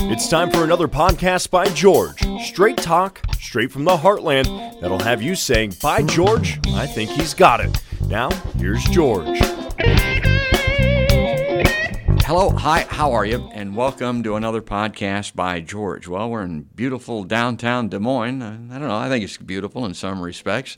It's time for another podcast by George. Straight talk, straight from the heartland, that'll have you saying, by George, I think he's got it. Now, here's George. Hello, hi, how are you? And welcome to another podcast by George. Well, we're in beautiful downtown Des Moines. I don't know, I think it's beautiful in some respects.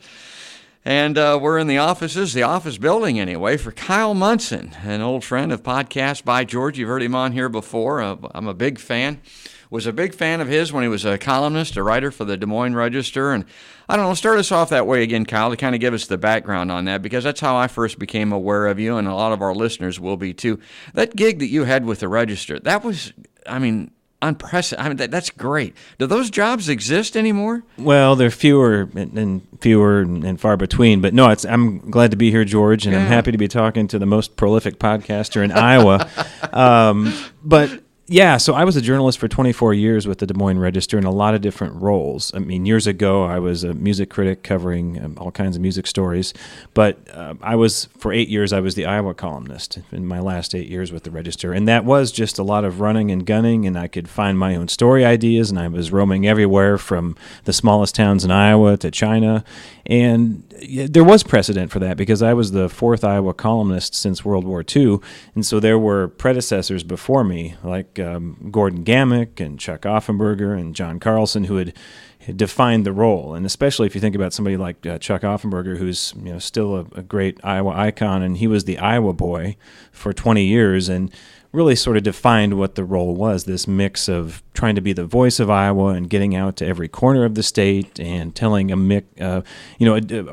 And we're in the office building anyway, for Kyle Munson, an old friend of Podcast by George. You've heard him on here before. I'm a big fan. Was a big fan of his when he was a columnist, a writer for the Des Moines Register. And I don't know, start us off that way again, Kyle, to kind of give us the background on that, because that's how I first became aware of you, and a lot of our listeners will be too. That gig that you had with the Register, that was, unprecedented. That's great. Do those jobs exist anymore? Well, they're fewer and far between. But no, I'm glad to be here, George, and I'm happy to be talking to the most prolific podcaster in Iowa. But yeah, so I was a journalist for 24 years with the Des Moines Register in a lot of different roles. I mean, years ago, I was a music critic covering all kinds of music stories. But for 8 years, I was the Iowa columnist in my last 8 years with the Register. And that was just a lot of running and gunning, and I could find my own story ideas, and I was roaming everywhere from the smallest towns in Iowa to China. And there was precedent for that because I was the fourth Iowa columnist since World War II. And so there were predecessors before me, like Gordon Gammick and Chuck Offenberger and John Carlson, who had defined the role. And especially if you think about somebody like Chuck Offenberger, who's still a great Iowa icon, and he was the Iowa boy for 20 years and really sort of defined what the role was, this mix of trying to be the voice of Iowa and getting out to every corner of the state and telling a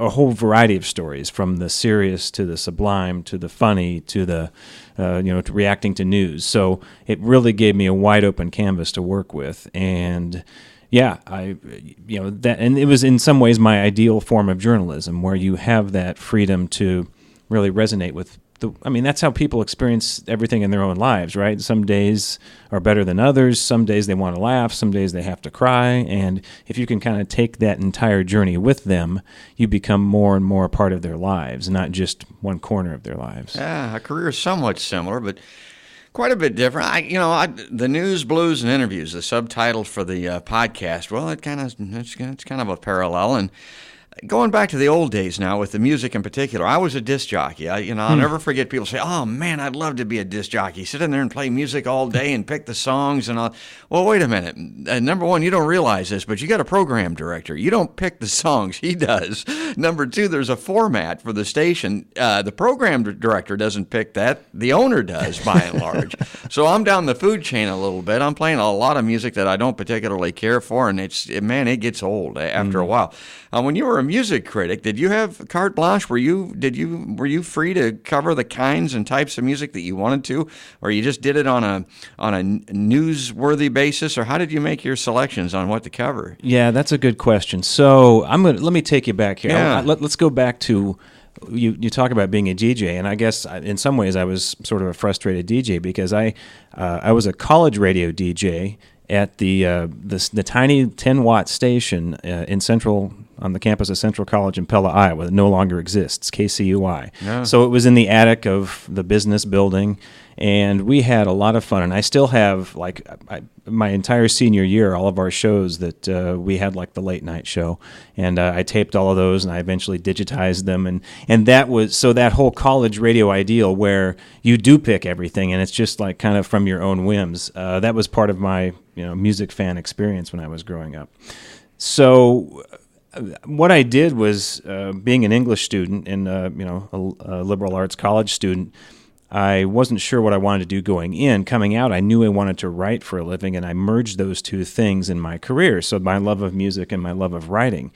whole variety of stories, from the serious to the sublime to the funny to the to reacting to news. So it really gave me a wide open canvas to work with. And yeah, and it was in some ways my ideal form of journalism, where you have that freedom to really resonate with that's how people experience everything in their own lives, right? Some days are better than others. Some days they want to laugh. Some days they have to cry. And if you can kind of take that entire journey with them, you become more and more a part of their lives, not just one corner of their lives. Yeah, a career is somewhat similar, but quite a bit different. The news, blues, and interviews, the subtitle for the podcast. Well, it's kind of a parallel. And going back to the old days now with the music in particular, I was a disc jockey. I'll never forget people say, "Oh man, I'd love to be a disc jockey. Sit in there and play music all day and pick the songs." And well, wait a minute. Number one, you don't realize this, but you got a program director. You don't pick the songs; he does. Number two, there's a format for the station. The program director doesn't pick that; the owner does, by and large. So I'm down the food chain a little bit. I'm playing a lot of music that I don't particularly care for, and it gets old after a while. When you were a music critic, did you have carte blanche? Were you free to cover the kinds and types of music that you wanted to, or you just did it on a newsworthy basis, or how did you make your selections on what to cover? Yeah, that's a good question. So let me take you back here. Yeah. Let's go back to you talk about being a DJ, and I guess in some ways I was sort of a frustrated DJ because I was a college radio DJ at the tiny 10-watt station on the campus of Central College in Pella, Iowa, that no longer exists, KCUI. Yeah. So it was in the attic of the business building, and we had a lot of fun. And I still have, my entire senior year, all of our shows that we had, like the late night show, and I taped all of those, and I eventually digitized them. And that was, so that whole college radio ideal where you do pick everything, and it's just like kind of from your own whims, that was part of my music fan experience when I was growing up. So what I did was, being an English student and a liberal arts college student, I wasn't sure what I wanted to do going in. Coming out, I knew I wanted to write for a living, and I merged those two things in my career, so my love of music and my love of writing.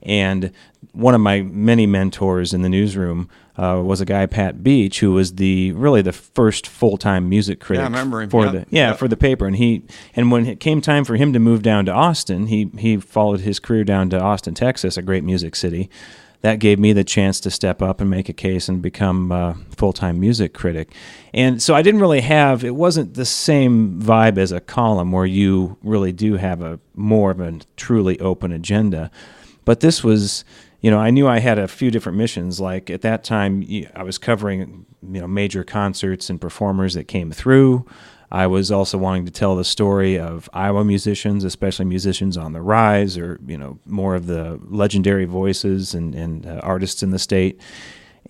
And one of my many mentors in the newsroom was a guy, Pat Beach, who was really the first full-time music critic. Yeah, I remember him. For the paper. And when it came time for him to move down to Austin, he followed his career down to Austin, Texas, a great music city. That gave me the chance to step up and make a case and become a full-time music critic. And so I didn't really it wasn't the same vibe as a column where you really do have more of a truly open agenda. But this was, I knew I had a few different missions. Like at that time, I was covering, major concerts and performers that came through. I was also wanting to tell the story of Iowa musicians, especially musicians on the rise, or more of the legendary voices and artists in the state.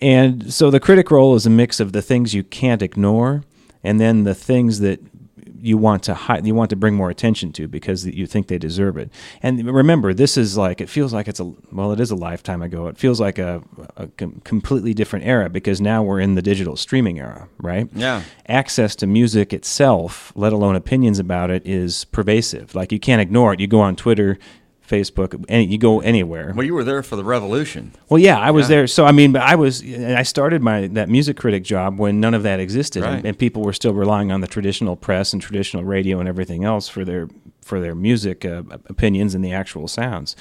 And so the critic role is a mix of the things you can't ignore, and then the things that you want to bring more attention to because you think they deserve it. And remember, this is it feels like it is a lifetime ago. It feels like a completely different era because now we're in the digital streaming era, right? Yeah. Access to music itself, let alone opinions about it, is pervasive. You can't ignore it. You go on Twitter, Facebook, you go anywhere. Well, you were there for the revolution. Well, yeah, I was there. So, I started that music critic job when none of that existed, right. and people were still relying on the traditional press and traditional radio and everything else for their music opinions and the actual sounds.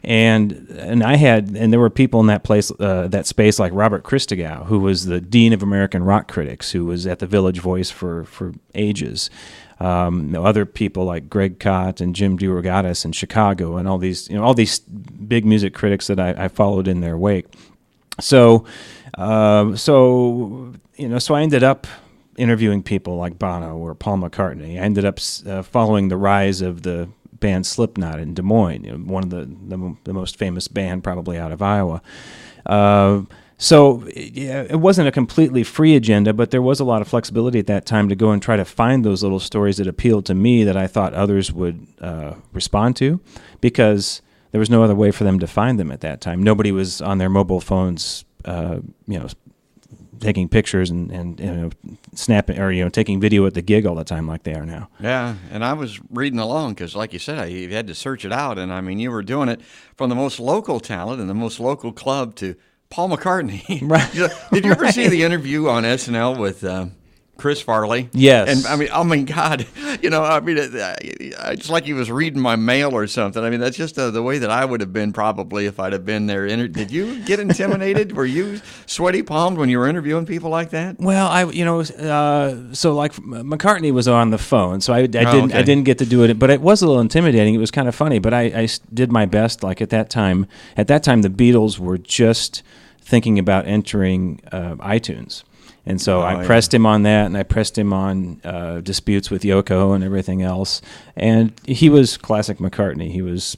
And there were people in that space like Robert Christgau, who was the dean of American rock critics, who was at the Village Voice for ages. Other people like Greg Kot and Jim DeRogatis in Chicago, and all these big music critics that I followed in their wake. So I ended up interviewing people like Bono or Paul McCartney. I ended up following the rise of the band Slipknot in Des Moines, one of the most famous band probably out of Iowa. So it wasn't a completely free agenda, but there was a lot of flexibility at that time to go and try to find those little stories that appealed to me that I thought others would respond to, because there was no other way for them to find them at that time. Nobody was on their mobile phones, taking pictures and snapping or taking video at the gig all the time like they are now. Yeah, and I was reading along because, like you said, you had to search it out, and you were doing it from the most local talent and the most local club to Paul McCartney. Right. Did you ever see the interview on SNL with Chris Farley? Yes. And oh my God, it's like he was reading my mail or something. That's just the way that I would have been probably if I'd have been there. Did you get intimidated? Were you sweaty palmed when you were interviewing people like that? Well, McCartney was on the phone, so I didn't get to do it, but it was a little intimidating. It was kind of funny, but I did my best. At that time, the Beatles were just thinking about entering iTunes. And so I pressed him on that, and I pressed him on disputes with Yoko and everything else. And he was classic McCartney. He was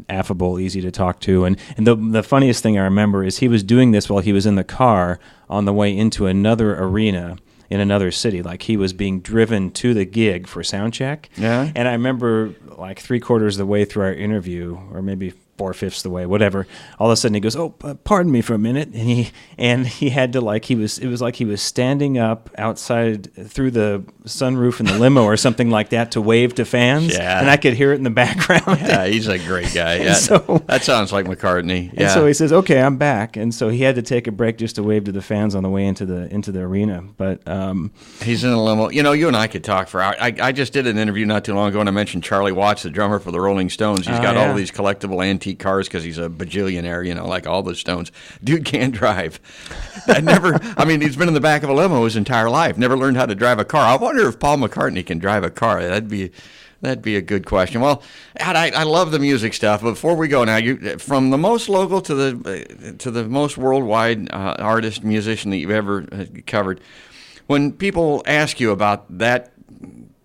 affable, easy to talk to. And the funniest thing I remember is he was doing this while he was in the car on the way into another arena in another city. He was being driven to the gig for sound check. Yeah. And I remember 3/4 of the way through our interview, or maybe 4/5 the way, whatever. All of a sudden he goes, "Oh, pardon me for a minute," and he had to it was like he was standing up outside through the sunroof in the limo or something like that to wave to fans. Yeah. And I could hear it in the background. Yeah, he's a great guy. Yeah, that sounds like McCartney. Yeah. And so he says, "Okay, I'm back," and so he had to take a break just to wave to the fans on the way into the arena. But he's in a limo. You and I could talk for hours. I just did an interview not too long ago, and I mentioned Charlie Watts, the drummer for the Rolling Stones. He's got all of these collectible antique cars because he's a bajillionaire, like all the Stones. Dude can't drive. He's been in the back of a limo his entire life. Never learned how to drive a car. I wonder if Paul McCartney can drive a car. That'd be a good question. Well, I love the music stuff. But before we go now, from the most local to the most worldwide artist, musician that you've ever covered, when people ask you about that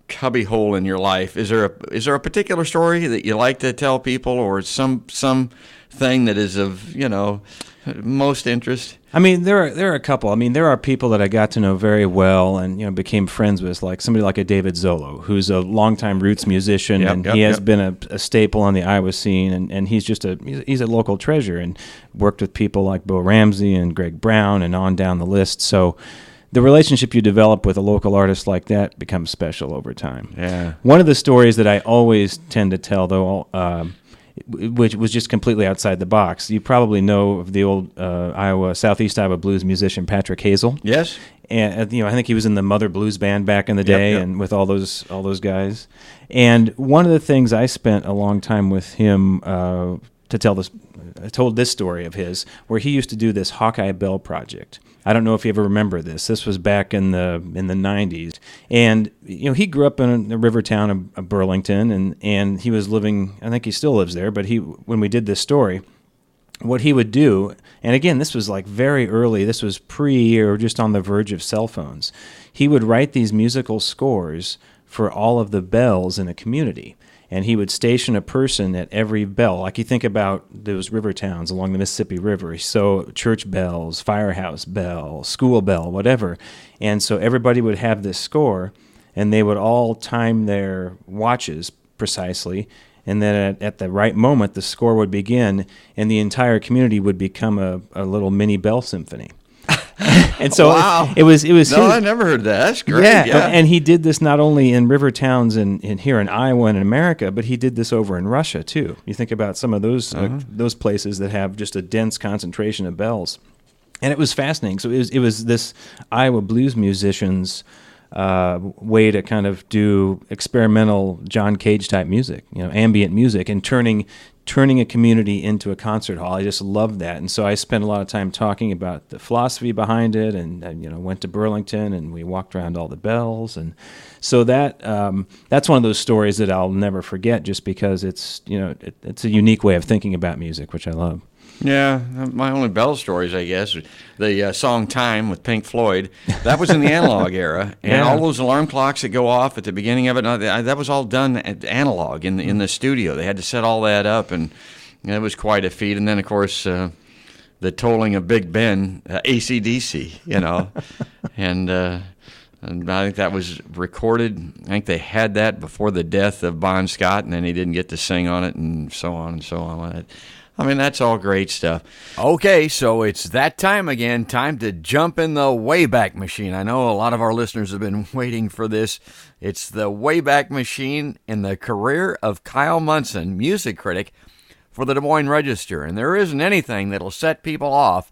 cubbyhole in your life, is there a particular story that you like to tell people, or some thing that is of most interest? There are a couple. There are people that I got to know very well and became friends with, like somebody like a David Zolo, who's a longtime roots musician, he has been a staple on the Iowa scene, and he's a local treasure, and worked with people like Bo Ramsey and Greg Brown and on down the list. So the relationship you develop with a local artist like that becomes special over time. Yeah. One of the stories that I always tend to tell, though, which was just completely outside the box, you probably know of the old Southeast Iowa blues musician Patrick Hazel. Yes. And I think he was in the Mother Blues Band back in the day, and with all those guys. And one of the things I spent a long time with him to tell this. I told this story of his, where he used to do this Hawkeye Bell project. I don't know if you ever remember this. This was back in the 90s. And he grew up in the river town of Burlington, and he was living, I think he still lives there, but when we did this story, what he would do, and again, this was like very early, this was pre or just on the verge of cell phones, he would write these musical scores for all of the bells in a community. And he would station a person at every bell. Like you think about those river towns along the Mississippi River. So church bells, firehouse bell, school bell, whatever. And so everybody would have this score, and they would all time their watches precisely. And then at the right moment, the score would begin, and the entire community would become a little mini bell symphony. And so wow. it was No, I never heard that. That's great. Yeah, and he did this not only in river towns in here in Iowa and in America, but he did this over in Russia too. You think about some of those places that have just a dense concentration of bells, and it was fascinating. So it was this Iowa blues musicians' way to kind of do experimental John Cage type music, ambient music, and turning a community into a concert hall. I just loved that. And so I spent a lot of time talking about the philosophy behind it, and went to Burlington, and we walked around all the bells. And so that's one of those stories that I'll never forget, just because it's a unique way of thinking about music, which I love. Yeah, my only bell stories, I guess, the song Time with Pink Floyd, that was in the analog era, and all those alarm clocks that go off at the beginning of it, that was all done at analog in the studio. They had to set all that up, and it was quite a feat. And then, of course, the tolling of Big Ben, AC/DC, and I think that was recorded. I think they had that before the death of Bon Scott, and then he didn't get to sing on it, and so on and so on. I mean, that's all great stuff. Okay, so it's that time again. Time to jump in the Wayback Machine. I know a lot of our listeners have been waiting for this. It's the Wayback Machine in the career of Kyle Munson, music critic for the Des Moines Register. And there isn't anything that'll set people off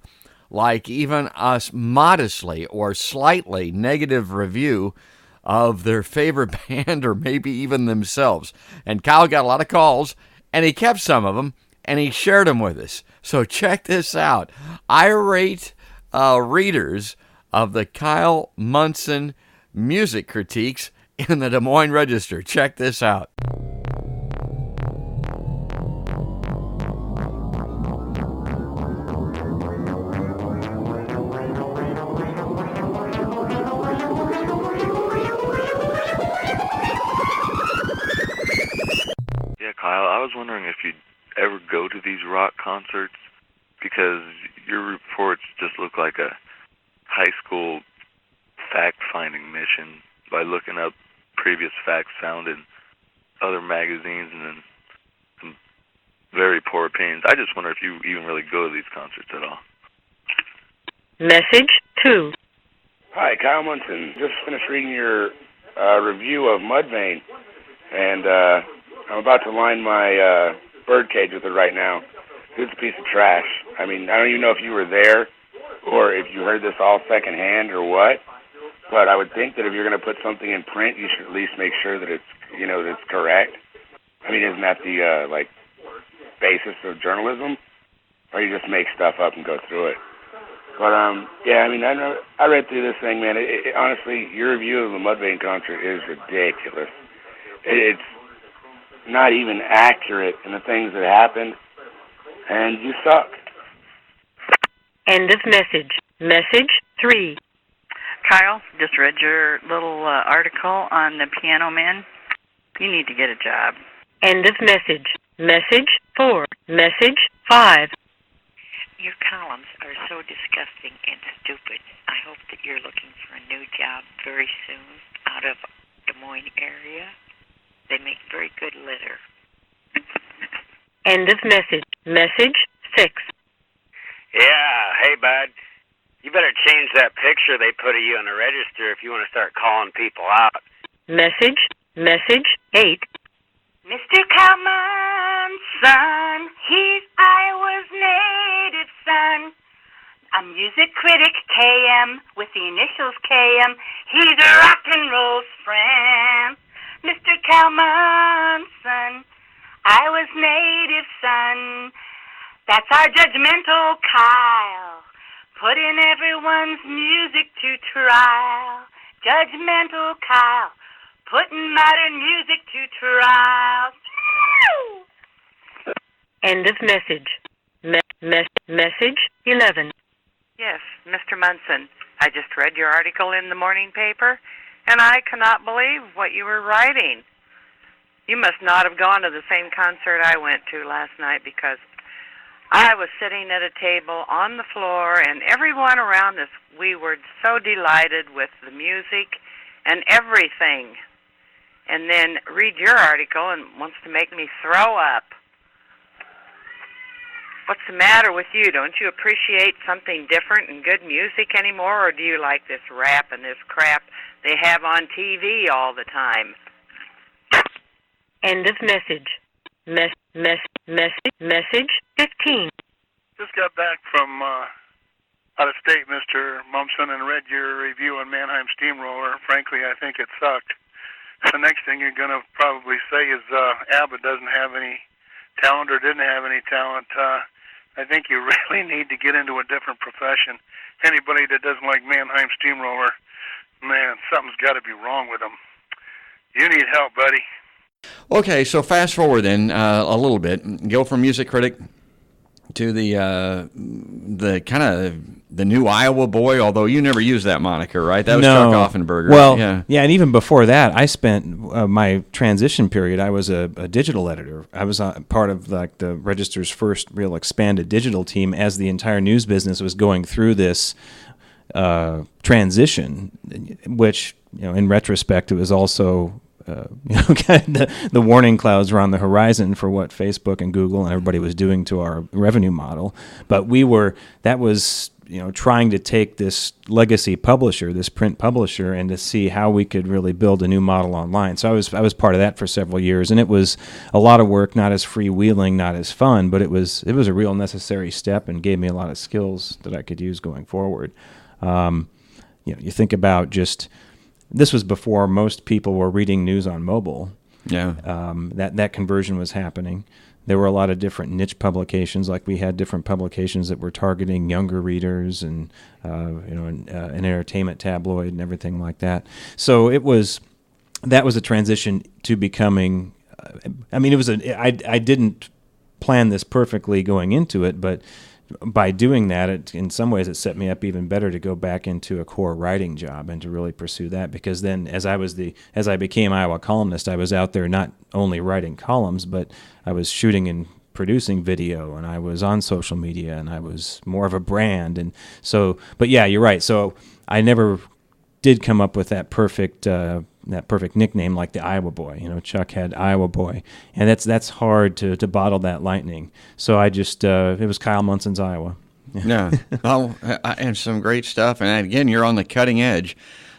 like even a modestly or slightly negative review of their favorite band or maybe even themselves. And Kyle got a lot of calls, and he kept some of them, and he shared them with us. So check this out. Irate readers of the Kyle Munson music critiques in the Des Moines Register. Check this out. Yeah, Kyle, I was wondering if you'd ever go to these rock concerts, because your reports just look like a high school fact-finding mission by looking up previous facts found in other magazines and then some very poor opinions. I just wonder if you even really go to these concerts at all. Message 2. Hi, Kyle Munson. Just finished reading your review of Mudvayne, and I'm about to line my birdcage with it right now. It's a piece of trash. I mean, I don't even know if you were there or if you heard this all secondhand or what, but I would think that if you're going to put something in print, you should at least make sure that it's, that it's correct. I mean, isn't that the, basis of journalism? Or you just make stuff up and go through it? But, yeah, I mean, I read through this thing, man. Honestly, your review of the Mudvayne concert is ridiculous. It's not even accurate in the things that happened, and you suck. End of message. Message 3. Kyle, just read your little article on the Piano Man. You need to get a job. End of message. Message 4. Message 5. Your columns are so disgusting and stupid. I hope that you're looking for a new job very soon out of Des Moines area. They make very good litter. End of message. Message 6. Yeah, hey, bud. You better change that picture they put of you in the register if you want to start calling people out. Message 8. Mr. Kalman's son, he's Iowa's native son. A music critic, KM, with the initials KM. He's a rock and roll's friend. Mr. Kalman's son, Iowa's native son. That's our judgmental Kyle, putting everyone's music to trial. Judgmental Kyle, putting modern music to trial. End of message. Message 11. Yes, Mr. Munson, I just read your article in the morning paper, and I cannot believe what you were writing. You must not have gone to the same concert I went to last night, because I was sitting at a table on the floor, and everyone around us, we were so delighted with the music and everything. And then read your article and wants to make me throw up. What's the matter with you? Don't you appreciate something different and good music anymore, or do you like this rap and this crap they have on TV all the time? End of message. Message 15. Just got back from out of state, Mr. Mumpson, and read your review on Mannheim Steamroller. Frankly, I think it sucked. The next thing you're going to probably say is ABBA doesn't have any talent or didn't have any talent. I think you really need to get into a different profession. Anybody that doesn't like Mannheim Steamroller, man, something's got to be wrong with them. You need help, buddy. Okay, so fast forward then a little bit. Go from music critic to the kind of the new Iowa boy, although you never used that moniker, right? That was Chuck Offenberger. Well, yeah, and even before that, I spent my transition period, I was a digital editor. I was part of like the Register's first real expanded digital team as the entire news business was going through this transition, which, in retrospect, it was also kind of the warning clouds were on the horizon for what Facebook and Google and everybody was doing to our revenue model. But that was trying to take this legacy publisher, this print publisher, and to see how we could really build a new model online. So I was part of that for several years, and it was a lot of work, not as freewheeling, not as fun, but it was a real necessary step and gave me a lot of skills that I could use going forward. You think about this was before most people were reading news on mobile. Yeah. That conversion was happening. There were a lot of different niche publications. Like we had different publications that were targeting younger readers and an entertainment tabloid and everything like that. So that was a transition to becoming. I didn't plan this perfectly going into it, but by doing that, in some ways, it set me up even better to go back into a core writing job and to really pursue that. Because then, as I became Iowa columnist, I was out there not only writing columns, but I was shooting and producing video, and I was on social media, and I was more of a brand. And so, but yeah, you're right. So I never did come up with that perfect nickname like the Iowa Boy. Chuck had Iowa Boy, and that's hard to bottle that lightning. So I just it was Kyle Munson's Iowa. Yeah. And some great stuff. And again, you're on the cutting edge.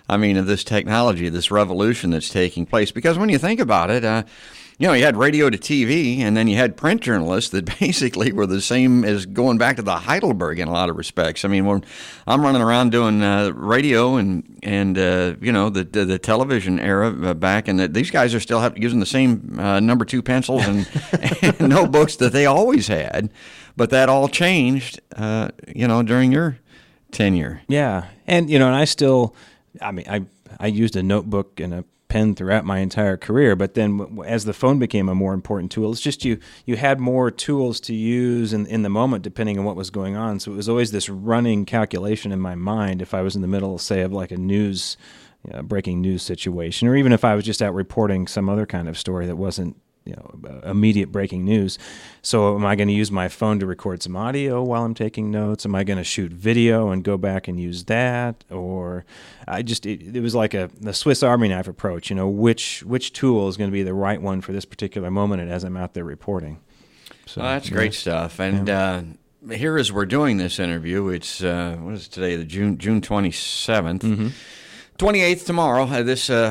Of this technology, this revolution that's taking place. Because when you think about it, you had radio to TV, and then you had print journalists that basically were the same as going back to the Heidelberg in a lot of respects. When I'm running around doing radio and the television era back, and these guys are still using the same number 2 pencils and notebooks that they always had, but that all changed, during your tenure. Yeah, and and I still, I used a notebook and a pen throughout my entire career, but then as the phone became a more important tool, it's just you had more tools to use in the moment depending on what was going on. So it was always this running calculation in my mind if I was in the middle, say, of like a breaking news situation, or even if I was just out reporting some other kind of story that wasn't immediate breaking news. So am I going to use my phone to record some audio while I'm taking notes? Am I going to shoot video and go back and use that? Or it was like the Swiss Army knife approach, which tool is going to be the right one for this particular moment and as I'm out there reporting. So that's great stuff. And here as we're doing this interview, it's, what is today, the June 27th. Mm-hmm. 28th tomorrow.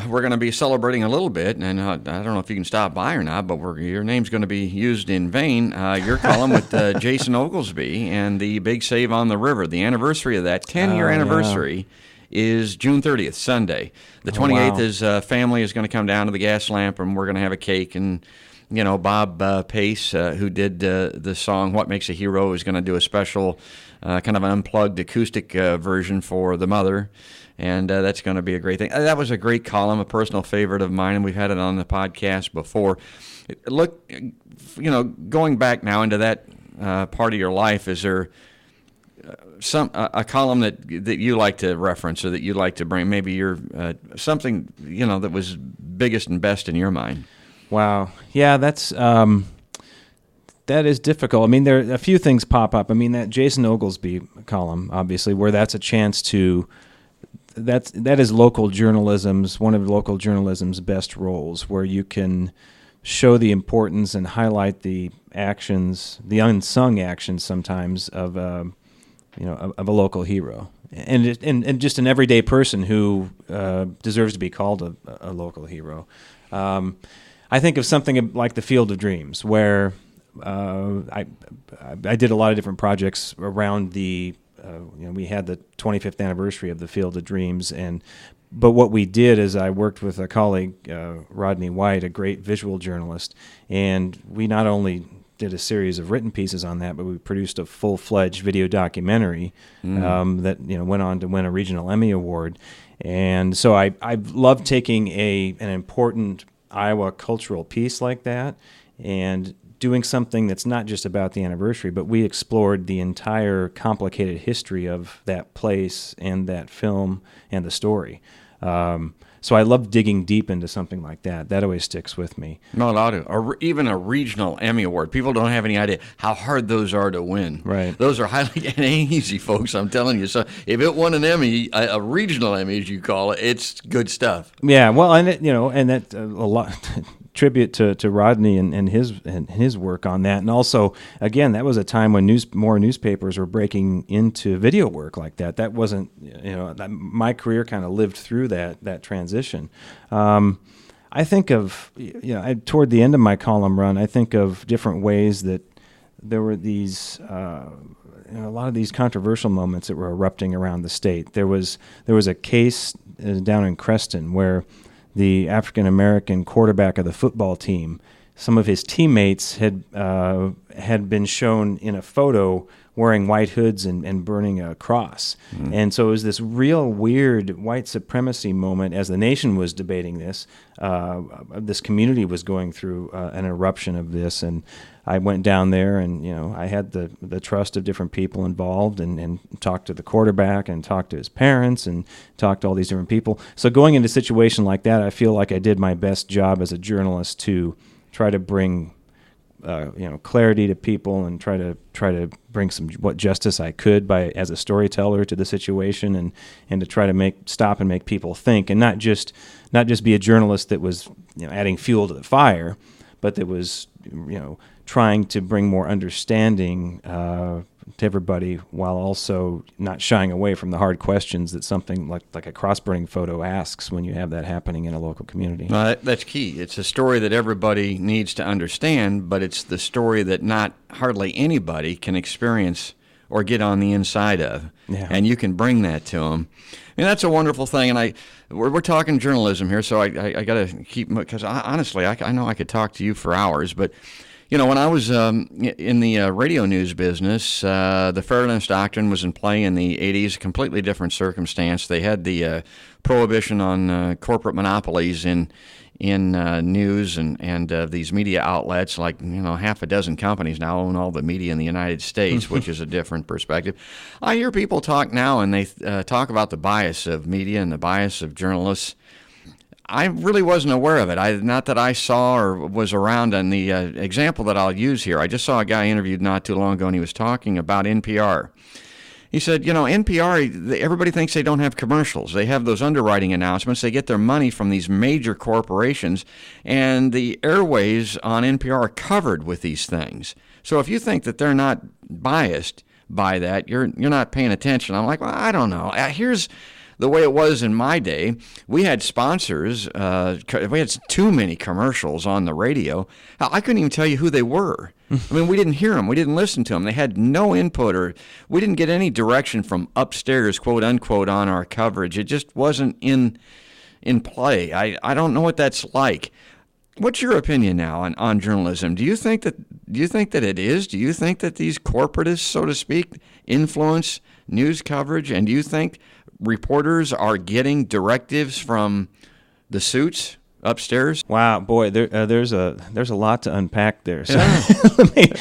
We're going to be celebrating a little bit, and I don't know if you can stop by or not, but your name's going to be used in vain. Your column with Jason Oglesby and the Big Save on the River. The anniversary of that 10-year anniversary is June 30th, Sunday. The 28th is family is going to come down to the gas lamp, and we're going to have a cake. And Bob Pace, who did the song "What Makes a Hero," is going to do a special kind of an unplugged acoustic version for the mother. And that's going to be a great thing. That was a great column, a personal favorite of mine, and we've had it on the podcast before. Look, going back now into that part of your life, is there a column that you like to reference or that you like to bring? Maybe you're something that was biggest and best in your mind. Wow, yeah, that is difficult. I mean, there a few things pop up. I mean, that Jason Oglesby column, obviously, where that's a chance to. That is local journalism's one of local journalism's best roles, where you can show the importance and highlight the actions, the unsung actions sometimes of of a local hero, and just an everyday person who deserves to be called a local hero. I think of something like the Field of Dreams, where I did a lot of different projects around the. We had the 25th anniversary of the Field of Dreams, but what we did is I worked with a colleague, Rodney White, a great visual journalist, and we not only did a series of written pieces on that, but we produced a full-fledged video documentary that went on to win a regional Emmy Award. And so I love taking an important Iowa cultural piece like that and doing something that's not just about the anniversary, but we explored the entire complicated history of that place and that film and the story. So I love digging deep into something like that. That always sticks with me. No, it ought to. Even a regional Emmy Award. People don't have any idea how hard those are to win. Right. Those are highly it ain't easy, folks. I'm telling you. So if it won an Emmy, a regional Emmy, as you call it, it's good stuff. Yeah. Well, and that a lot. Tribute to Rodney and his work on that, and also again that was a time when more newspapers were breaking into video work like that. That wasn't my career kind of lived through that transition. I think of toward the end of my column run, I think of different ways that there were these a lot of these controversial moments that were erupting around the state. There was a case down in Creston where the African-American quarterback of the football team, some of his teammates had been shown in a photo wearing white hoods and burning a cross. And so it was this real weird white supremacy moment as the nation was debating this. This community was going through an eruption of this, and I went down there and, I had the trust of different people involved and talked to the quarterback and talked to his parents and talked to all these different people. So going into a situation like that, I feel like I did my best job as a journalist to try to bring clarity to people and try to bring what justice I could as a storyteller to the situation and to try to stop and make people think, and not just be a journalist that was adding fuel to the fire, but that was trying to bring more understanding to everybody while also not shying away from the hard questions that something like a cross-burning photo asks when you have that happening in a local community. That's key. It's a story that everybody needs to understand, but it's the story that not hardly anybody can experience or get on the inside of. Yeah. And you can bring that to them. And that's a wonderful thing. And we're talking journalism here, so I got to keep, because honestly, I know I could talk to you for hours, but when I was in the radio news business, the Fairness Doctrine was in play in the 80s, a completely different circumstance. They had the prohibition on corporate monopolies in news and these media outlets, like half a dozen companies now own all the media in the United States, which is a different perspective. I hear people talk now, and they talk about the bias of media and the bias of journalists. I really wasn't aware of it. Not that I saw or was around. And the example that I'll use here, I just saw a guy interviewed not too long ago, and he was talking about NPR. He said, NPR, everybody thinks they don't have commercials. They have those underwriting announcements. They get their money from these major corporations, and the airways on NPR are covered with these things. So if you think that they're not biased by that, you're not paying attention. I'm like, well, I don't know. Here's the way it was in my day. We had sponsors. We had too many commercials on the radio. I couldn't even tell you who they were. I mean, we didn't hear them. We didn't listen to them. They had no input, or we didn't get any direction from upstairs, quote unquote, on our coverage. It just wasn't in play. I don't know what that's like. What's your opinion now on journalism? Do you think that it is? Do you think that these corporatists, so to speak, influence news coverage? And do you think reporters are getting directives from the suits upstairs. Wow, boy, there's a lot to unpack there. So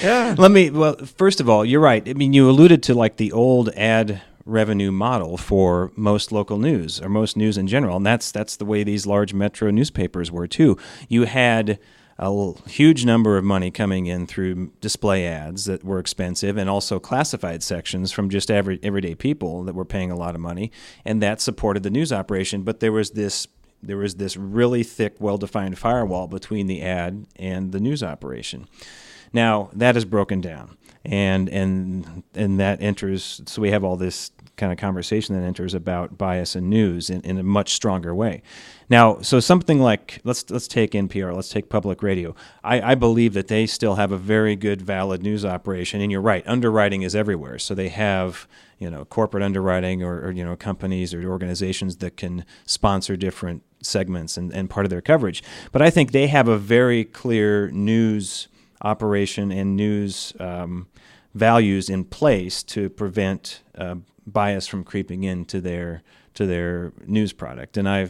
Yeah. Well, first of all, you're right. I mean, you alluded to like the old ad revenue model for most local news or most news in general, and that's the way these large metro newspapers were too. You had a huge number of money coming in through display ads that were expensive, and also classified sections from just everyday people that were paying a lot of money, and that supported the news operation. But there was this really thick, well-defined firewall between the ad and the news operation. Now that is broken down, and that enters. So we have all this kind of conversation that enters about bias in news in a much stronger way. Now, so something like let's take NPR, let's take public radio. I believe that they still have a very good, valid news operation. And you're right, underwriting is everywhere. So they have corporate underwriting or companies or organizations that can sponsor different segments and part of their coverage. But I think they have a very clear news operation and news values in place to prevent bias from creeping into their news product. And I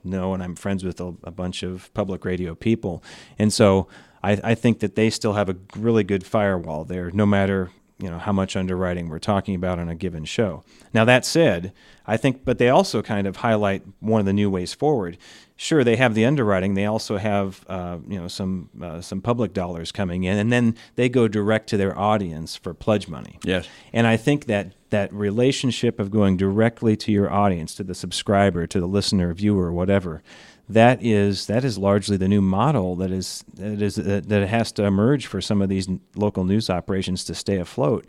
know, and I'm friends with a bunch of public radio people, and so I think that they still have a really good firewall there, no matter how much underwriting we're talking about on a given show. Now that said, I think, but they also kind of highlight one of the new ways forward. Sure, they have the underwriting. They also have some public dollars coming in, and then they go direct to their audience for pledge money. Yes. And I think that relationship of going directly to your audience, to the subscriber, to the listener, viewer, whatever, that is largely the new model that has to emerge for some of these local news operations to stay afloat.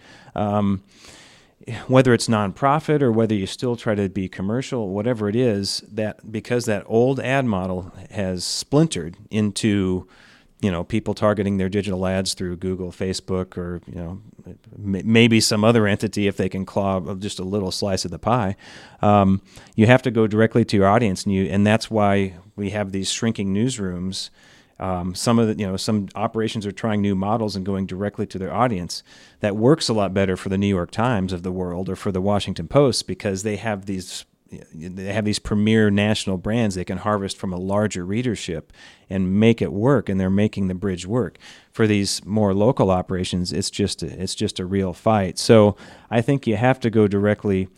Whether it's nonprofit or whether you still try to be commercial, whatever it is, that because that old ad model has splintered into, people targeting their digital ads through Google, Facebook, or maybe some other entity if they can claw just a little slice of the pie. You have to go directly to your audience, and that's why we have these shrinking newsrooms. Some operations are trying new models and going directly to their audience. That works a lot better for the New York Times of the world or for the Washington Post because they have these premier national brands they can harvest from a larger readership and make it work, and they're making the bridge work. For these more local operations, it's just a real fight. So I think you have to go directly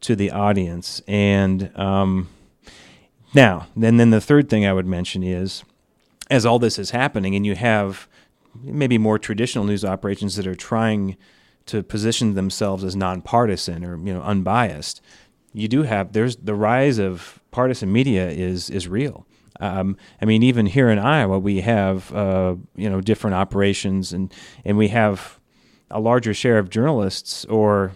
to the audience. And then the third thing I would mention is, as all this is happening, and you have maybe more traditional news operations that are trying to position themselves as nonpartisan or unbiased, there's the rise of partisan media is real. Even here in Iowa, we have different operations, and we have a larger share of journalists or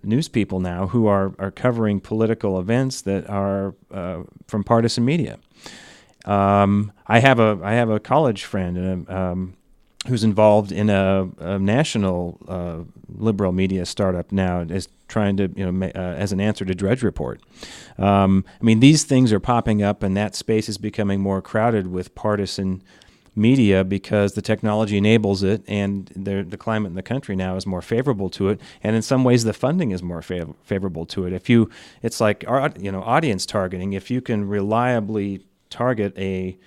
news people now who are covering political events that are from partisan media. I have a college friend who's involved in a national liberal media startup now, is trying to as an answer to Drudge Report. These things are popping up, and that space is becoming more crowded with partisan media because the technology enables it, and the climate in the country now is more favorable to it, and in some ways the funding is more favorable to it. It's like audience targeting. If you can reliably target a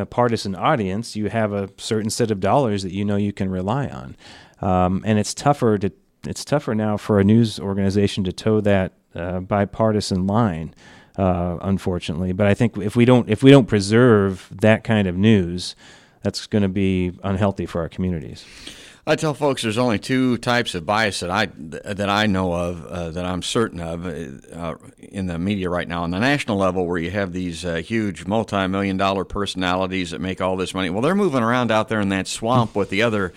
partisan audience, you have a certain set of dollars that you can rely on, and it's tougher now for a news organization to toe that bipartisan line, unfortunately. But I think if we don't preserve that kind of news, that's going to be unhealthy for our communities. I tell folks there's only two types of bias that I know of, that I'm certain of in the media right now. On the national level, where you have these huge multi-million-dollar personalities that make all this money, well, they're moving around out there in that swamp with the other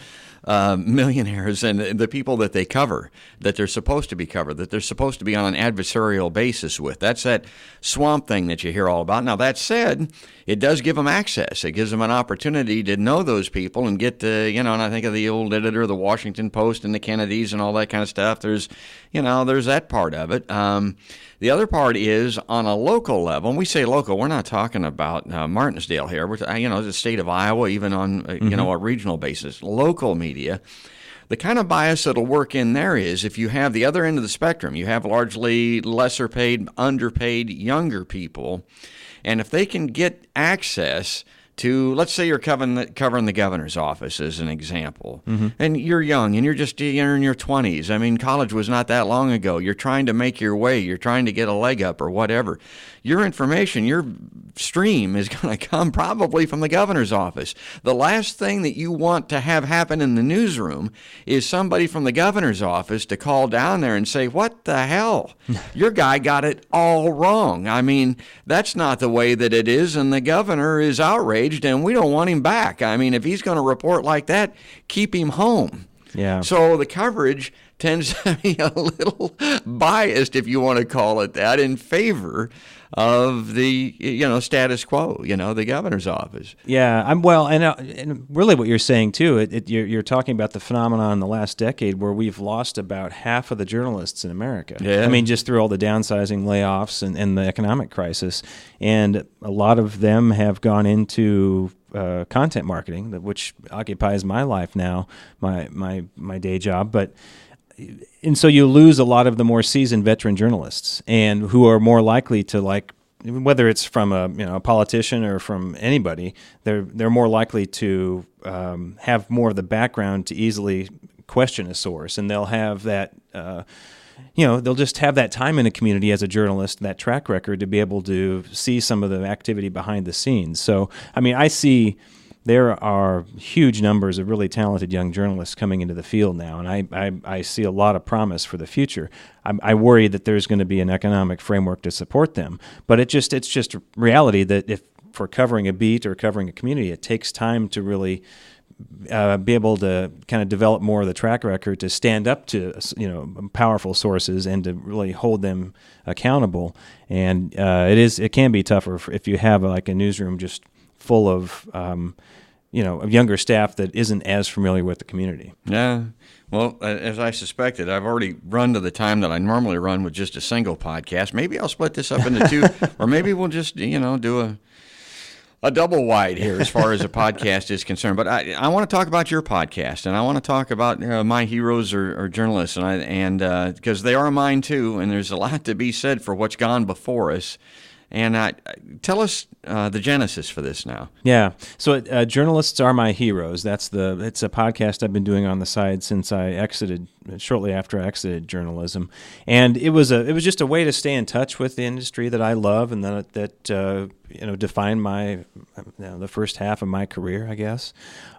millionaires and the people that they cover, that they're supposed to be covered, that they're supposed to be on an adversarial basis with. That's that swamp thing that you hear all about. Now, that said, it does give them access. It gives them an opportunity to know those people and get to, and I think of the old editor of the Washington Post and the Kennedys and all that kind of stuff. There's that part of it. The other part is on a local level. When we say local, we're not talking about Martinsdale here. We're the state of Iowa, even on a regional basis. Local media, the kind of bias that'll work in there is if you have the other end of the spectrum, you have largely lesser paid, underpaid, younger people, and if they can get access to, let's say you're covering the governor's office as an example, and you're young and you're in your 20s. I mean, college was not that long ago. You're trying to make your way. You're trying to get a leg up or whatever. Your information, your stream is going to come probably from the governor's office. The last thing that you want to have happen in the newsroom is somebody from the governor's office to call down there and say, what the hell? Your guy got it all wrong. I mean, that's not the way that it is, and the governor is outraged, and we don't want him back. I mean, if he's going to report like that, keep him home. Yeah. So the coverage tends to be a little biased, if you want to call it that, in favor of the status quo, the governor's office. Yeah, and really what you're saying too, you're talking about the phenomenon in the last decade where we've lost about half of the journalists in America. Yeah. I mean, just through all the downsizing, layoffs, and the economic crisis, and a lot of them have gone into content marketing, which occupies my life now, my day job, and so you lose a lot of the more seasoned veteran journalists, and who are more likely to, like, whether it's from a politician or from anybody, they're more likely to have more of the background to easily question a source, and they'll have that. They'll just have that time in a community as a journalist, that track record to be able to see some of the activity behind the scenes. So, I mean, I see there are huge numbers of really talented young journalists coming into the field now, and I see a lot of promise for the future. I worry that there's going to be an economic framework to support them, but it's just reality that if for covering a beat or covering a community, it takes time to really be able to kind of develop more of the track record to stand up to powerful sources and to really hold them accountable. And it can be tougher if you have like a newsroom just full of of younger staff that isn't as familiar with the community. Yeah. Well, as I suspected, I've already run to the time that I normally run with just a single podcast. Maybe I'll split this up into two, or maybe we'll just do a double wide here as far as a podcast is concerned. But I want to talk about your podcast, and I want to talk about my heroes or journalists, and because they are mine too, and there's a lot to be said for what's gone before us. And tell us the genesis for this now. Yeah, so journalists are my heroes. It's a podcast I've been doing on the side since shortly after I exited journalism, and it was just a way to stay in touch with the industry that I love and that defined my the first half of my career, I guess.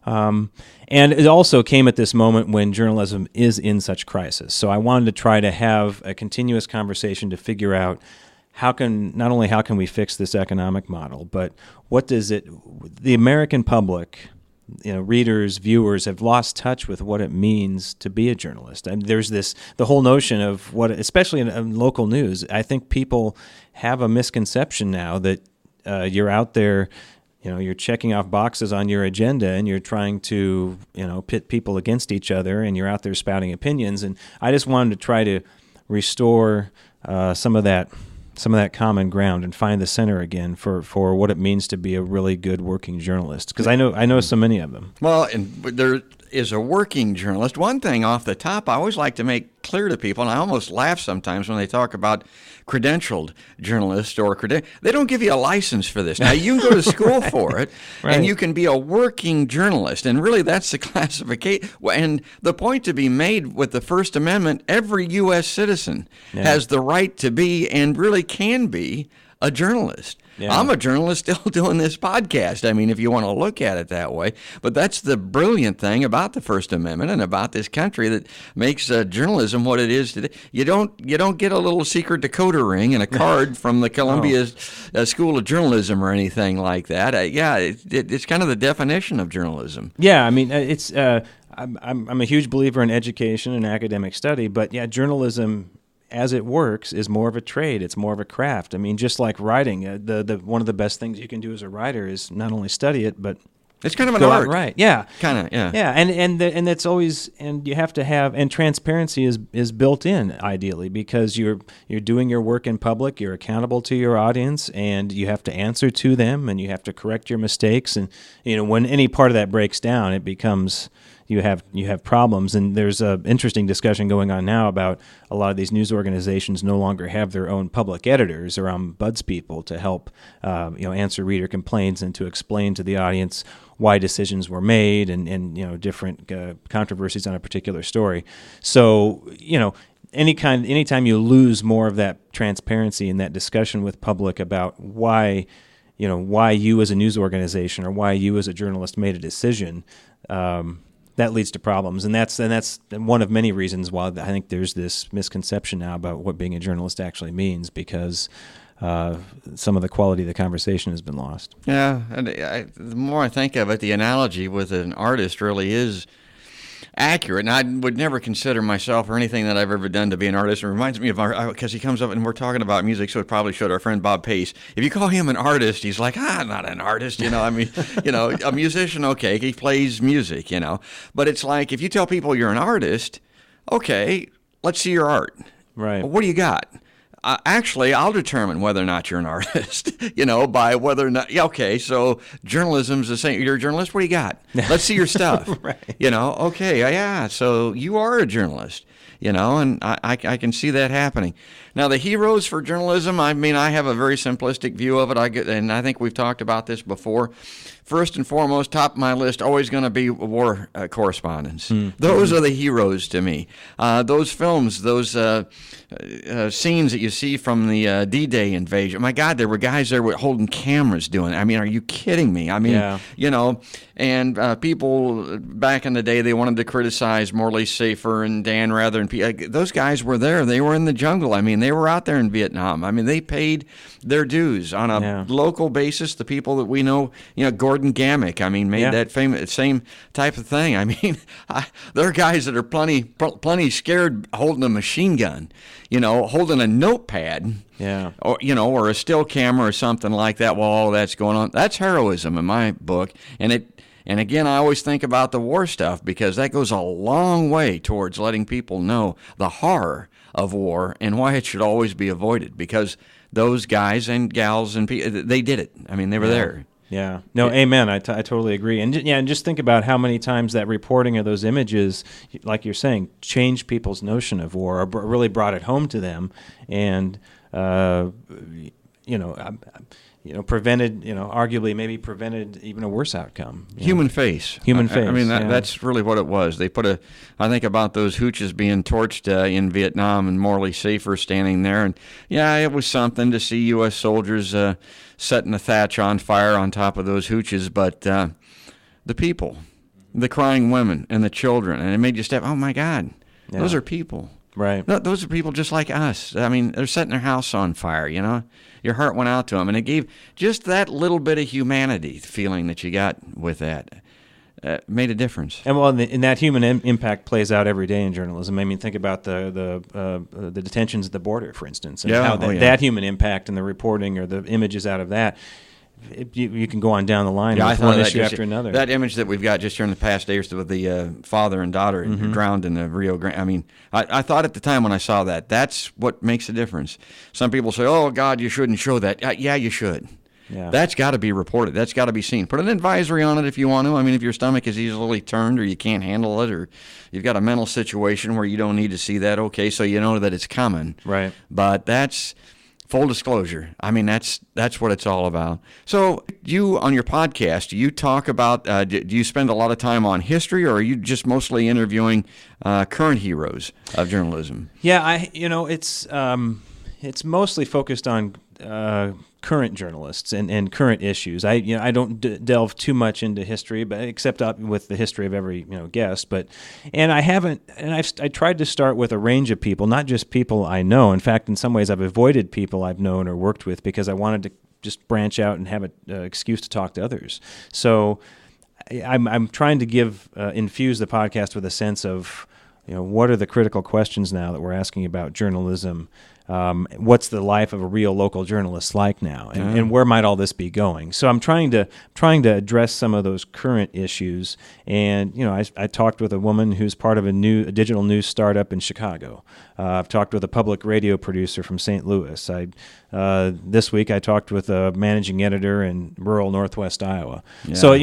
And it also came at this moment when journalism is in such crisis. So I wanted to try to have a continuous conversation to figure out not only how can we fix this economic model, but what does the American public, readers, viewers have lost touch with what it means to be a journalist. And there's the whole notion of especially in local news, I think people have a misconception now that you're out there, you're checking off boxes on your agenda and you're trying to, pit people against each other and you're out there spouting opinions. And I just wanted to try to restore some of that common ground and find the center again for what it means to be a really good working journalist, because I know so many of them. Well, and there is a working journalist. One thing off the top I always like to make clear to people, and I almost laugh sometimes when they talk about credentialed journalists they don't give you a license for this. Now, you can go to school for it, right, and you can be a working journalist, and really that's the classification. And the point to be made with the First Amendment, every U.S. citizen has the right to be and really can be a journalist. Yeah. I'm a journalist still doing this podcast. I mean, if you want to look at it that way. But that's the brilliant thing about the First Amendment and about this country that makes journalism what it is today. You don't get a little secret decoder ring and a card from the Columbia School of Journalism or anything like that. It's kind of the definition of journalism. Yeah, I mean, it's I'm a huge believer in education and academic study, but journalism, as it works, is more of a trade. It's more of a craft. I mean, just like writing, one of the best things you can do as a writer is not only study it, but it's kind of an art. Right? Yeah, kind of. Yeah. Yeah, and it's always, and you have to have, and transparency is built in ideally, because you're doing your work in public. You're accountable to your audience, and you have to answer to them, and you have to correct your mistakes. And when any part of that breaks down, it becomes you have problems. And there's an interesting discussion going on now about a lot of these news organizations no longer have their own public editors or ombuds people to help answer reader complaints and to explain to the audience why decisions were made and different controversies on a particular story. So anytime you lose more of that transparency and that discussion with public about why you as a news organization or why you as a journalist made a decision, that leads to problems. And that's one of many reasons why I think there's this misconception now about what being a journalist actually means, because some of the quality of the conversation has been lost. Yeah, and the more I think of it, the analogy with an artist really is accurate. And I would never consider myself or anything that I've ever done to be an artist. It reminds me of because he comes up and we're talking about music, so it probably showed our friend Bob Pace. If you call him an artist, he's like, not an artist. A musician, okay, he plays music, But it's like if you tell people you're an artist, okay, let's see your art. Right. Well, what do you got? Actually, I'll determine whether or not you're an artist, by whether or not, okay, so journalism's the same. You're a journalist? What do you got? Let's see your stuff. Right. Okay, yeah, so you are a journalist, and I can see that happening. Now, the heroes for journalism, I have a very simplistic view of it, and I think we've talked about this before. First and foremost, top of my list, always going to be war correspondents. Those are the heroes to me. Those films, those scenes that you see from the D-Day invasion. My God, there were guys there holding cameras doing it. Are you kidding me? And people back in the day, they wanted to criticize Morley Safer and Dan Rather. And those guys were there. They were in the jungle. They were out there in Vietnam. They paid their dues on a local basis. The people that we know, Gordon Gammick, made that same type of thing. There are guys that are plenty scared holding a machine gun, holding a notepad, or a still camera or something like that while all that's going on. That's heroism in my book, And again, I always think about the war stuff because that goes a long way towards letting people know the horror of war and why it should always be avoided, because those guys and gals and people, they did it. They were there. Yeah. No, amen. I totally agree. And just think about how many times that reporting of those images, like you're saying, changed people's notion of war or really brought it home to them and, prevented, arguably maybe prevented even a worse outcome. Human face. That's really what it was. They I think about those hooches being torched in Vietnam and Morley Safer standing there. And it was something to see U.S. soldiers setting the thatch on fire on top of those hooches. But the people, the crying women and the children, and it made you step, oh my God, those are people. Right. No, those are people just like us. They're setting their house on fire, Your heart went out to them, and it gave just that little bit of humanity feeling that you got with that. Made a difference. And and that human impact plays out every day in journalism. Think about the detentions at the border, for instance, and how that human impact and the reporting or the images out of that. You can go on down the line with one issue after another. That image that we've got just here in the past day or so with the father and daughter drowned in the Rio Grande. I thought at the time when I saw that, that's what makes a difference. Some people say, oh, God, you shouldn't show that. Yeah, you should. Yeah. That's got to be reported. That's got to be seen. Put an advisory on it if you want to. If your stomach is easily turned or you can't handle it or you've got a mental situation where you don't need to see that, okay, so you know that it's coming. Right. But that's... full disclosure. That's what it's all about. So you, on your podcast, do you talk about, do you spend a lot of time on history, or are you just mostly interviewing current heroes of journalism? Yeah, it's mostly focused on current journalists and current issues. I don't delve too much into history, but except with the history of every guest. I tried to start with a range of people, not just people I know. In fact, in some ways, I've avoided people I've known or worked with because I wanted to just branch out and have an excuse to talk to others. So I'm trying to infuse the podcast with a sense of what are the critical questions now that we're asking about journalism. What's the life of a real local journalist like now, and where might all this be going? So I'm trying to address some of those current issues. And I talked with a woman who's part of a digital news startup in Chicago. I've talked with a public radio producer from St. Louis. I This week I talked with a managing editor in rural Northwest Iowa. Yeah. So,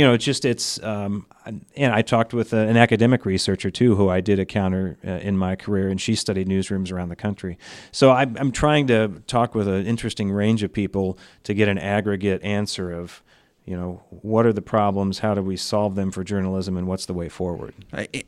and I talked with an academic researcher too, who I did encounter in my career, and she studied newsrooms around the country. So I'm trying to talk with an interesting range of people to get an aggregate answer of, what are the problems, how do we solve them for journalism, and what's the way forward?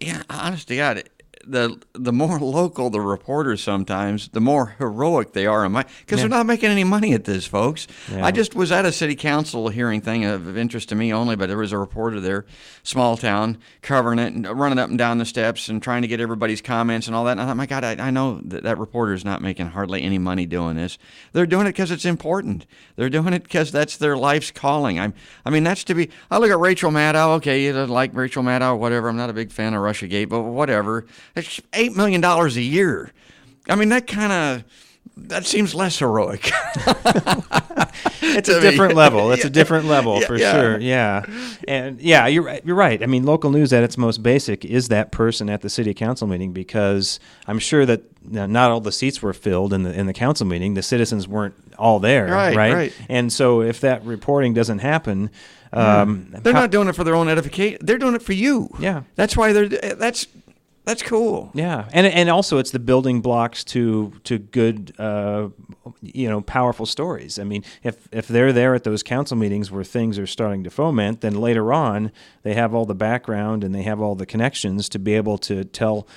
Yeah, honest to God, the more local the reporters sometimes, the more heroic they are, because they're not making any money at this, folks. Yeah. I just was at a city council hearing thing of interest to me only, but there was a reporter there, small town, covering it and running up and down the steps and trying to get everybody's comments and all that. And I thought, my God, I know that reporter's not making hardly any money doing this. They're doing it because it's important. They're doing it because that's their life's calling. I look at Rachel Maddow. Okay, you don't like Rachel Maddow, whatever. I'm not a big fan of Russiagate, but whatever. It's $8 million a year. I mean, that seems less heroic. It's a different level. It's a different level for sure. Yeah. And you're right. I mean, local news at its most basic is that person at the city council meeting, because I'm sure that not all the seats were filled in the council meeting. The citizens weren't all there, right? And so if that reporting doesn't happen, they're not doing it for their own edification. They're doing it for you. Yeah. That's why that's cool. Yeah, and also it's the building blocks to good, powerful stories. I mean, if they're there at those council meetings where things are starting to foment, then later on they have all the background and they have all the connections to be able to tell,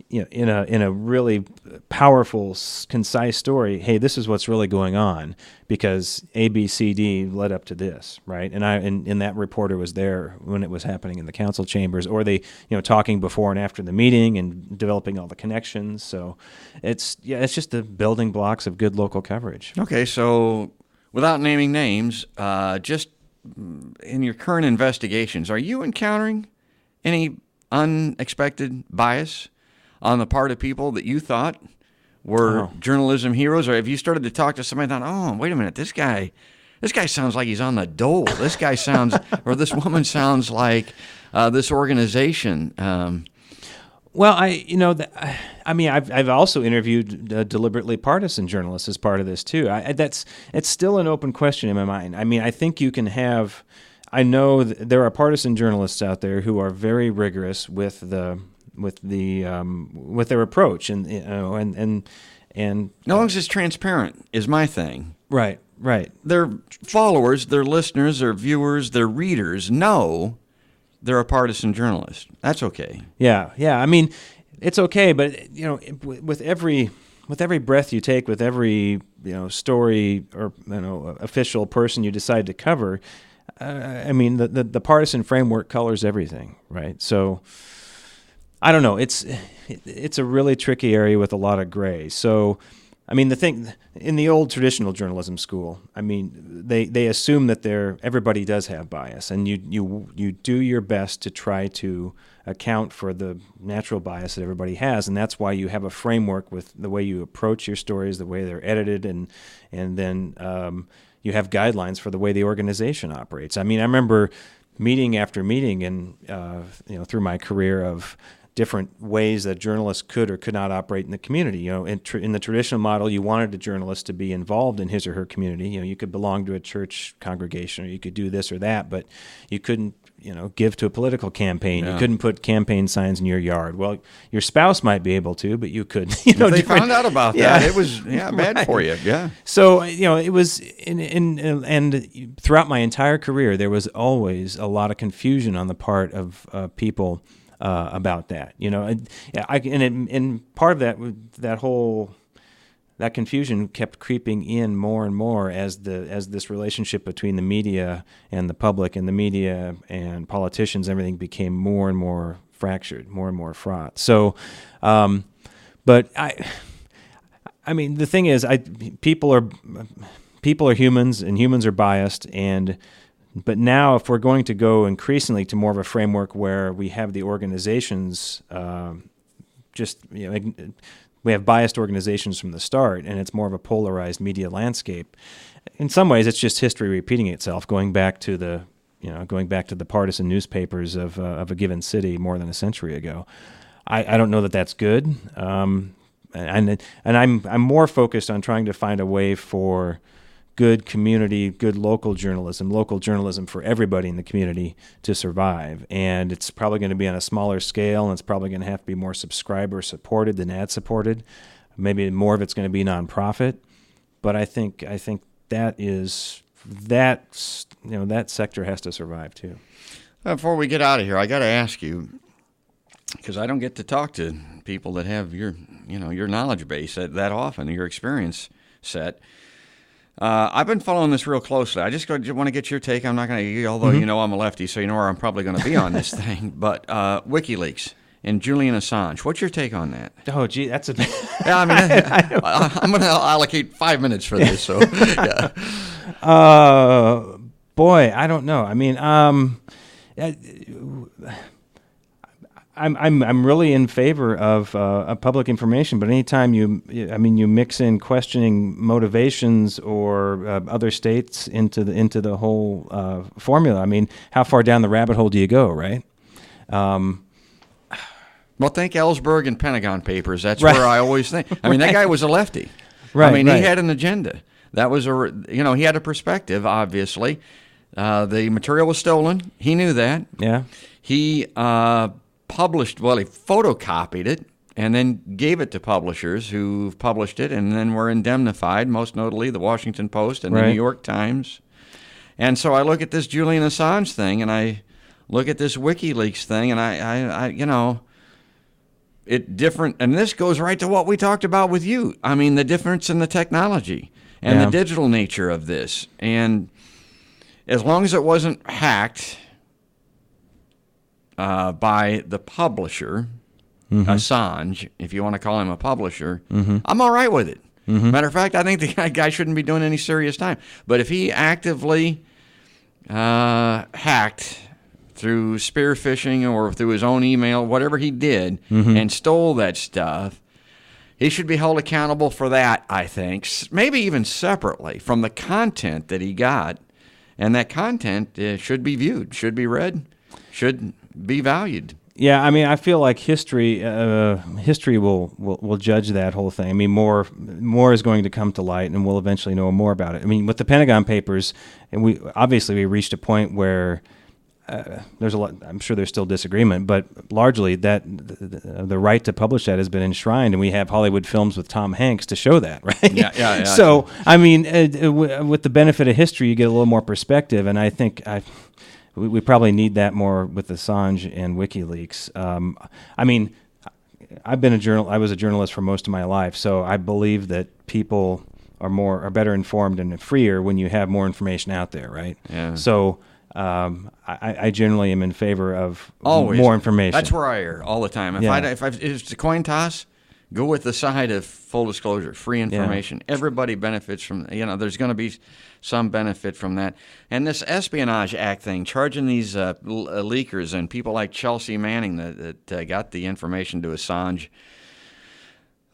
in a really powerful, concise story. Hey, this is what's really going on because A, B, C, D led up to this, right? And that reporter was there when it was happening in the council chambers, or they, talking before and after the meeting and developing all the connections. So it's just the building blocks of good local coverage. Okay, so without naming names, just in your current investigations, are you encountering any unexpected bias on the part of people that you thought were journalism heroes? Or have you started to talk to somebody and thought, oh, wait a minute, this guy sounds like he's on the dole. This guy sounds, or this woman sounds like this organization. Well, I've also interviewed deliberately partisan journalists as part of this too. It's still an open question in my mind. I mean, I think you can have. I know there are partisan journalists out there who are very rigorous with their approach, and as long as it's transparent is my thing. Right. Their followers, their listeners, their viewers, their readers know they're a partisan journalist. That's okay. Yeah. I mean, it's okay, but with every breath you take, with every story or official person you decide to cover, I mean the partisan framework colors everything, right? So I don't know. It's a really tricky area with a lot of gray. So, I mean, the thing in the old traditional journalism school, I mean, they assume that everybody does have bias, and you do your best to try to account for the natural bias that everybody has, and that's why you have a framework with the way you approach your stories, the way they're edited, and then you have guidelines for the way the organization operates. I mean, I remember meeting after meeting, and through my career of different ways that journalists could or could not operate in the community. In the traditional model, you wanted a journalist to be involved in his or her community. You could belong to a church congregation, or you could do this or that, but you couldn't, give to a political campaign. Yeah. You couldn't put campaign signs in your yard. Well, your spouse might be able to, but you couldn't. If they found out about that, it was bad for you. Yeah. So it was, and throughout my entire career, there was always a lot of confusion on the part of people about that, and part of that confusion kept creeping in more and more as this relationship between the media and the public, and the media and politicians, everything became more and more fractured, more and more fraught. So, but I mean, the thing is, people are humans, and humans are biased, But now, if we're going to go increasingly to more of a framework where we have the organizations, we have biased organizations from the start, and it's more of a polarized media landscape. In some ways, it's just history repeating itself, going back to the partisan newspapers of a given city more than a century ago. I don't know that that's good, and I'm more focused on trying to find a way for good community, good local journalism for everybody in the community to survive. And it's probably going to be on a smaller scale, and it's probably going to have to be more subscriber supported than ad supported. Maybe more of it's going to be nonprofit. But I think that sector has to survive too. Before we get out of here, I got to ask you, because I don't get to talk to people that have your knowledge base that often, your experience set. I've been following this real closely. I just want to get your take. I'm not going to, although you know I'm a lefty, so you know where I'm probably going to be on this thing. But WikiLeaks and Julian Assange. What's your take on that? Oh, gee, that's a... Yeah, I mean, I'm going to allocate 5 minutes for this. So, yeah. Boy, I don't know. I mean, I'm really in favor of public information, but anytime you mix in questioning motivations or other states into the whole formula. I mean, how far down the rabbit hole do you go, right? Well, think Ellsberg and Pentagon Papers. That's right. where I always think. I mean, that guy was a lefty. Right. I mean, right. He had an agenda. That was he had a perspective. Obviously, the material was stolen. He knew that. Yeah. He published. Well, he photocopied it and then gave it to publishers who published it, and then were indemnified. Most notably, the Washington Post and the right. New York Times. And so I look at this Julian Assange thing, and I look at this WikiLeaks thing, and I it different, and this goes right to what we talked about with you. I mean, the difference in the technology and the digital nature of this. And as long as it wasn't hacked by the publisher, Assange, if you want to call him a publisher, I'm all right with it. Matter of fact, I think the guy shouldn't be doing any serious time. But if he actively hacked through spear phishing or through his own email, whatever he did, and stole that stuff, he should be held accountable for that, I think, maybe even separately from the content that he got. And that content should be viewed, should be read, should be valued. Yeah, I mean, I feel like history will judge that whole thing. I mean, more is going to come to light, and we'll eventually know more about it. I mean, with the Pentagon Papers, and we reached a point where there's a lot. I'm sure there's still disagreement, but largely that the right to publish that has been enshrined, and we have Hollywood films with Tom Hanks to show that, right? Yeah. So, I mean, with the benefit of history, you get a little more perspective, and I think we probably need that more with Assange and WikiLeaks. I mean, I was a journalist for most of my life, so I believe that people are better informed and freer when you have more information out there, right? Yeah. So. I generally am in favor of always more information. That's where I err all the time. If it's a coin toss, go with the side of full disclosure, free information. Yeah. Everybody benefits from. There's going to be some benefit from that. And this Espionage Act thing, charging these leakers and people like Chelsea Manning that got the information to Assange.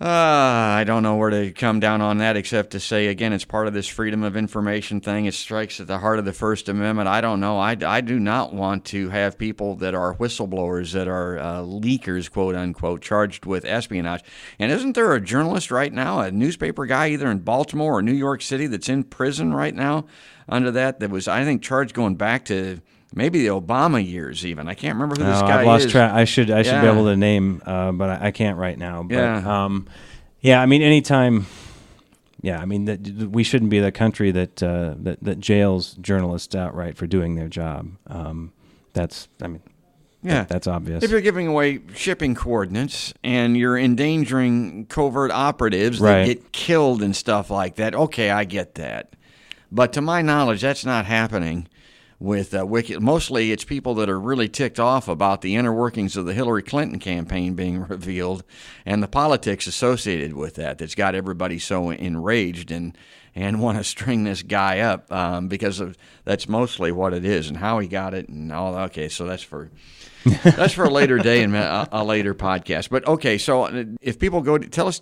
I don't know where to come down on that except to say, again, it's part of this freedom of information thing. It strikes at the heart of the First Amendment. I don't know. I do not want to have people that are whistleblowers, that are leakers, quote unquote, charged with espionage. And isn't there a journalist right now, a newspaper guy either in Baltimore or New York City that's in prison right now under that was, I think, charged going back to maybe the Obama years even. I can't remember who this guy I've lost is. track. I should be able to name, but I can't right now. But, I mean, anytime. Yeah, I mean, we shouldn't be the country that jails journalists outright for doing their job. That's obvious. If you're giving away shipping coordinates and you're endangering covert operatives that get killed and stuff like that, okay, I get that. But to my knowledge, that's not happening with mostly it's people that are really ticked off about the inner workings of the Hillary Clinton campaign being revealed and the politics associated with that's got everybody so enraged and want to string this guy up because that's mostly what it is and how he got it and all. Okay, so that's for a later day and a later podcast. But okay, so if people tell us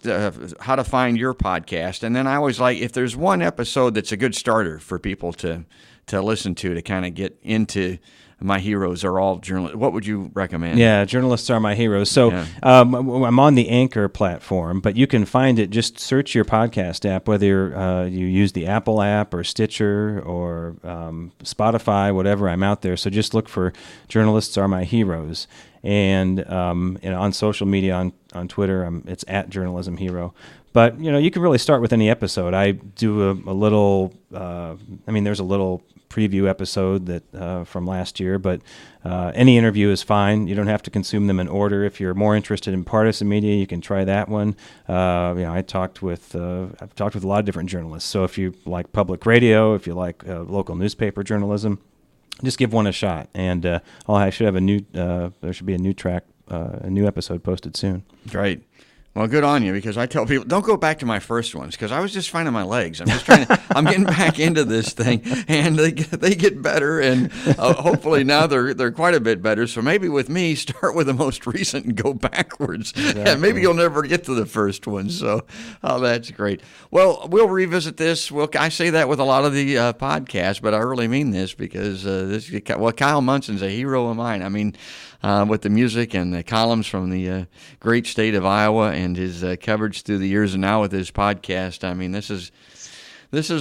how to find your podcast, and then I always like if there's one episode that's a good starter for people to to listen to kind of get into my heroes are all journalists. What would you recommend? Yeah, journalists are my heroes. So I'm on the Anchor platform, but you can find it. Just search your podcast app, whether you use the Apple app or Stitcher or Spotify, whatever. I'm out there. So just look for Journalists Are My Heroes. And on social media, on Twitter, it's at Journalism Hero. But you can really start with any episode. I do a little. There's a little preview episode that from last year, but any interview is fine. You don't have to consume them in order. If you're more interested in partisan media, you can try that one. I've talked with a lot of different journalists. So if you like public radio, if you like local newspaper journalism, just give one a shot. And I should have there should be a new track, a new episode posted soon. Great. Well, good on you, because I tell people, don't go back to my first ones, because I was just finding my legs. I'm just trying to, I'm getting back into this thing, and they get better, and hopefully now they're quite a bit better. So maybe with me, start with the most recent and go backwards. Exactly. And maybe you'll never get to the first one. So, that's great. Well, we'll revisit this. I say that with a lot of the podcasts, but I really mean this, because Kyle Munson's a hero of mine. I mean, with the music and the columns from the great state of Iowa and his coverage through the years, and now with his podcast. I mean, this is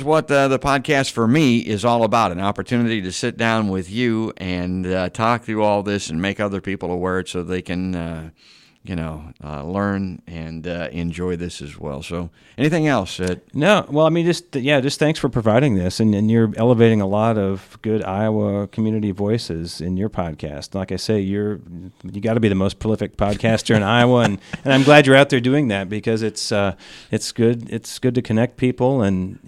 what the podcast for me is all about, an opportunity to sit down with you and talk through all this and make other people aware so they can learn and enjoy this as well. So anything else? No. Well, just thanks for providing this, and you're elevating a lot of good Iowa community voices in your podcast. Like I say, you got to be the most prolific podcaster in Iowa, and I'm glad you're out there doing that, because it's good. It's good to connect people, and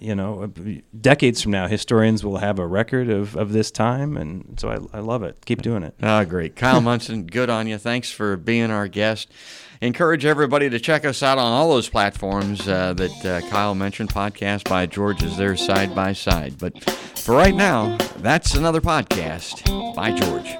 decades from now, historians will have a record of this time, and so I love it. Keep doing it. Great. Kyle Munson, good on you. Thanks for being our guest. Encourage everybody to check us out on all those platforms that Kyle mentioned. Podcast by George is there side by side. But for right now, that's another podcast by George.